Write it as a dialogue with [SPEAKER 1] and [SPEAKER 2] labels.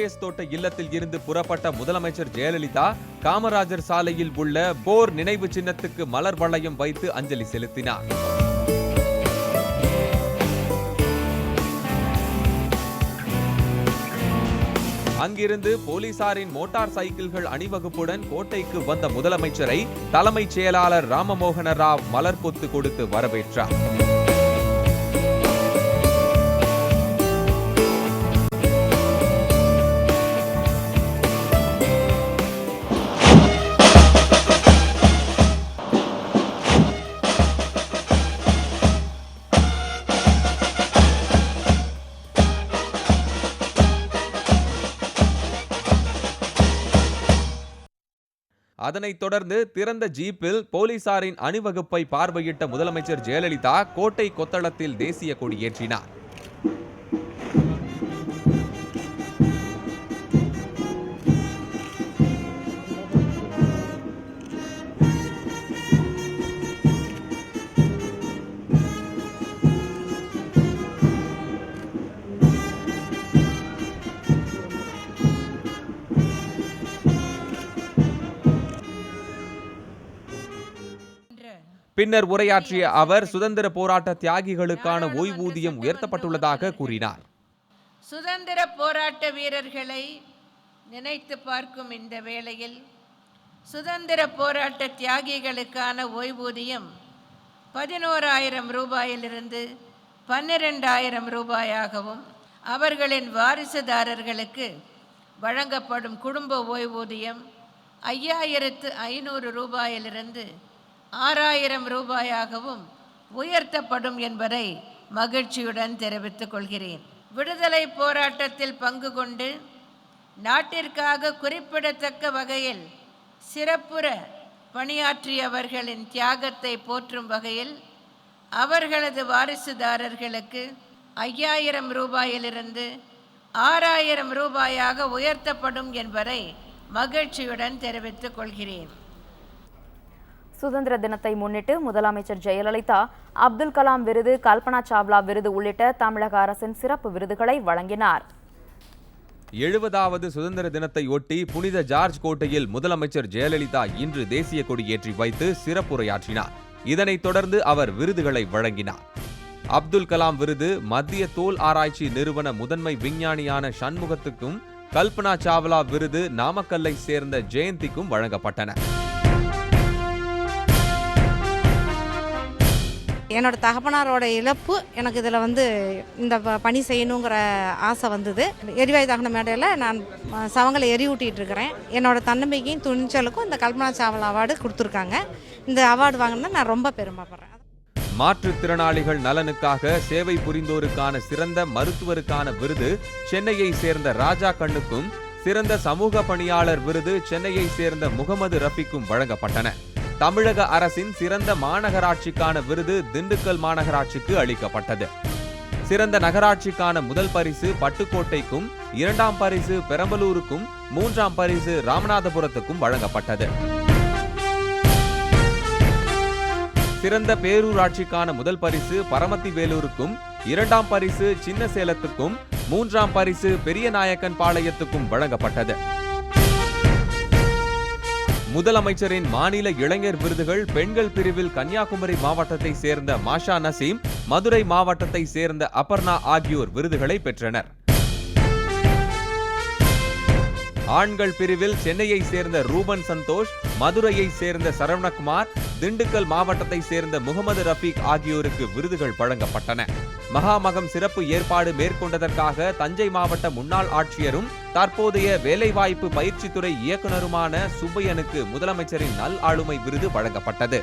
[SPEAKER 1] போயஸ் தோட்ட இல்லத்தில் இருந்து புறப்பட்ட முதலமைச்சர் ஜெயலலிதா காமராஜர் சாலையில் உள்ள போர் நினைவு சின்னத்துக்கு மலர் வளையம் வைத்து அஞ்சலி செலுத்தினார். அங்கிருந்து போலீசாரின் மோட்டார் சைக்கிள்கள் அணிவகுப்புடன் கோட்டைக்கு வந்த முதலமைச்சரை தலைமைச் செயலாளர் ராமமோகன ராவ் மலர் கொத்து கொடுத்து வரவேற்றார். அதனைத் தொடர்ந்து திறந்த ஜீப்பில் போலீசாரின் அணிவகுப்பை பார்வையிட்ட முதலமைச்சர் ஜெயலலிதா கோட்டை கொத்தளத்தில் தேசிய கொடி ஏற்றினார். பின்னர் உரையாற்றிய அவர் சுதந்திர போராட்ட தியாகிகளுக்கான ஓய்வூதியம் உயர்த்தப்பட்டுள்ளதாக கூறினார்.
[SPEAKER 2] சுதந்திர போராட்ட வீரர்களை நினைத்து பார்க்கும் இந்த வேளையில் சுதந்திர போராட்ட தியாகிகளுக்கான ஓய்வூதியம் 11,000 ரூபாயிலிருந்து 12,000 ரூபாயாகவும் அவர்களின் வாரிசுதாரர்களுக்கு வழங்கப்படும் குடும்ப ஓய்வூதியம் 5,500 ரூபாயிலிருந்து 6,000 ரூபாயாகவும் உயர்த்தப்படும் என்பதை மகிழ்ச்சியுடன் தெரிவித்துக் கொள்கிறேன். விடுதலை போராட்டத்தில் பங்கு கொண்டு நாட்டிற்காக குறிப்பிடத்தக்க வகையில் சிறப்புற பணியாற்றியவர்களின் தியாகத்தை போற்றும் வகையில் அவர்களது வாரிசுதாரர்களுக்கு 5,000 ரூபாயிலிருந்து 6,000 ரூபாயாக உயர்த்தப்படும் என்பதை மகிழ்ச்சியுடன் தெரிவித்துக் கொள்கிறேன்.
[SPEAKER 3] சுதந்திர தினத்தை முன்னிட்டு முதலமைச்சர் ஜெயலலிதா அப்துல் கலாம் விருது, கல்பனா சாவ்லா விருது உள்ளிட்ட தமிழக அரசின் சிறப்பு விருதுகளை வழங்கினார்.
[SPEAKER 1] 70வது சுதந்திர தினத்தை ஒட்டி புனித ஜார்ஜ் கோட்டையில் முதலமைச்சர் ஜெயலலிதா இன்று தேசிய கொடி ஏற்றி வைத்து சிறப்புரையாற்றினார். இதனைத் தொடர்ந்து அவர் விருதுகளை வழங்கினார். அப்துல் கலாம் விருது மத்திய தோல் ஆராய்ச்சி நிறுவன முதன்மை விஞ்ஞானியான சண்முகத்துக்கும், கல்பனா சாவ்லா விருது நாமக்கல்லை சேர்ந்த ஜெயந்திக்கும் வழங்கப்பட்டன.
[SPEAKER 4] என்னோட தகப்பனாரோட இழப்பு எனக்கு இதில் இந்த பணி செய்யணுங்கிற ஆசை வந்தது. எரிவாயு தகன மேடையில் நான் சவங்களை எரியூட்டிகிட்டு இருக்கிறேன். என்னோட தன்னம்பிக்கையும் துணிச்சலுக்கும் இந்த கல்பனா சாவ்லா அவார்டு கொடுத்துருக்காங்க. இந்த அவார்டு வாங்கினா நான் ரொம்ப பெருமைப்படுறேன்.
[SPEAKER 1] மாற்றுத்திறனாளிகள் நலனுக்காக சேவை புரிந்தோருக்கான சிறந்த மருத்துவருக்கான விருது சென்னையை சேர்ந்த ராஜா கண்ணுக்கும், சிறந்த சமூக பணியாளர் விருது சென்னையை சேர்ந்த முகமது ரஃபிக்கும் வழங்கப்பட்டன. தமிழக அரசின் சிறந்த மாநகராட்சிக்கான விருது திண்டுக்கல் மாநகராட்சிக்கு அளிக்கப்பட்டது. சிறந்த நகராட்சிக்கான முதல் பரிசு பட்டுக்கோட்டைக்கும், 2ஆம் பரிசு பெரம்பலூருக்கும், 3ஆம் பரிசு ராமநாதபுரத்துக்கும் வழங்கப்பட்டது. சிறந்த பேரூராட்சிக்கான முதல் பரிசு பரமத்தி வேலூருக்கும், 2ஆம் பரிசு சின்ன சேலத்துக்கும், 3ஆம் பரிசு பெரியநாயக்கன் பாளையத்துக்கும் வழங்கப்பட்டது. முதலமைச்சரின் மாநில இளைஞர் விருதுகள் பெண்கள் பிரிவில் கன்னியாகுமரி மாவட்டத்தை சேர்ந்த மாஷா நசீம், மதுரை மாவட்டத்தை சேர்ந்த அபர்ணா ஆகியோர் விருதுகளை பெற்றனர். ஆண்கள் பிரிவில் சென்னையை சேர்ந்த ரூபன் சந்தோஷ், மதுரையை சேர்ந்த சரவணகுமார், திண்டுக்கல் மாவட்டத்தை சேர்ந்த முகமது ரஃபீக் ஆகியோருக்கு விருதுகள் வழங்கப்பட்டன. மகாமகம் சிறப்பு ஏற்பாடு மேற்கொண்டதற்காக தஞ்சை மாவட்ட முன்னாள் ஆட்சியரும் தற்போதைய வேலைவாய்ப்பு பயிற்சித்துறை இயக்குநருமான சுப்பையனுக்கு முதலமைச்சரின் நல் ஆளுமை விருது வழங்கப்பட்டது.